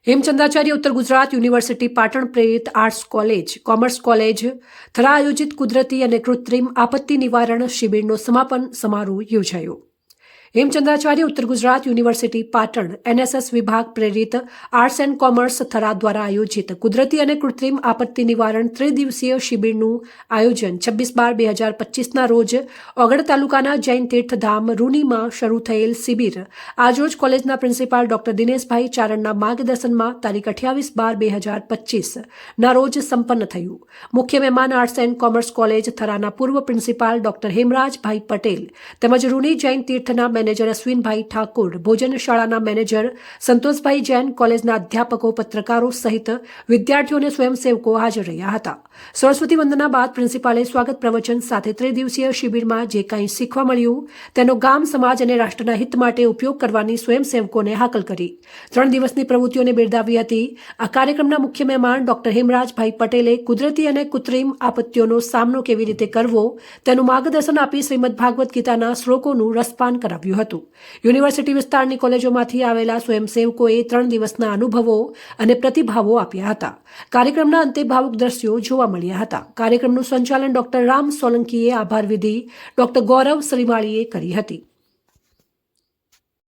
હેમચંદ્રાચાર્ય ઉત્તર ગુજરાત યુનિવર્સિટી પાટણ પ્રેરિત arts college commerce college Thara આયોજિત કુદરતી અને કૃત્રિમ આપત્તિ નિવારણ શિબિરનો સમાપન સમારોહ યોજાયો. હેમચંદ્રાચાર્ય ઉત્તર ગુજરાત યુનિવર્સિટી પાટણ એનએસએસ વિભાગ પ્રેરિત આર્ટ્સ એન્ડ કોમર્સ થરા દ્વારા આયોજિત કુદરતી અને કૃત્રિમ આપત્તિ નિવારણ ત્રિદિવસીય શિબિરનું આયોજન 26/12/2025ના રોજ ઓગળ તાલુકાના જૈન તીર્થધામ રૂનીમાં શરૂ થયેલ શિબિર આજરોજ કોલેજના પ્રિન્સિપાલ ડોક્ટર દિનેશભાઈ ચારણના માર્ગદર્શનમાં તારીખ 28/12/2025ના રોજ સંપન્ન થયું. મુખ્ય મહેમાન આર્ટ્સ એન્ડ કોમર્સ કોલેજ થરાના પૂર્વ પ્રિન્સિપાલ ડોક્ટર હેમરાજભાઈ પટેલ તેમજ રૂની જૈન તીર્થના મેનેજર અશ્વિનભાઈ ઠાકોર, ભોજન શાળાના મેનેજર સંતોષભાઈ જૈન, કોલેજના અધ્યાપકો, પત્રકારો સહિત વિદ્યાર્થીઓ અને સ્વયંસેવકો હાજર રહ્યા હતા. સરસ્વતી વંદના બાદ પ્રિન્સિપાલે સ્વાગત પ્રવચન સાથે ત્રિદિવસીય શિબિરમાં જે કંઈ શીખવા મળ્યું તેનો ગામ, સમાજ અને રાષ્ટ્રના હિત માટે ઉપયોગ કરવાની સ્વયંસેવકોને હાકલ કરી 3 દિવસની પ્રવૃત્તિઓને બિરદાવી હતી. આ કાર્યક્રમના મુખ્ય મહેમાન ડોક્ટર હેમરાજભાઈ પટેલે કુદરતી અને કૃત્રિમ આપત્તિઓનો સામનો કેવી રીતે કરવો તેનું માર્ગદર્શન આપી શ્રીમદ ભાગવત ગીતાના શ્લોકોનું રસપાન કરાવ્યું હતું. યુનિવર્સિટી વિસ્તારની કોલેજોમાંથી આવેલા સ્વયંસેવકોએ 3 દિવસના અનુભવો અને પ્રતિભાવો આપ્યા હતા. કાર્યક્રમના અંતે ભાવુક દ્રશ્યો જોવા મળ્યા હતા. કાર્યક્રમનું સંચાલન ડોક્ટર રામ સોલંકીએ, આભાર વિધિ ડોક્ટર ગૌરવ શ્રીમાળીએ કરી હતી.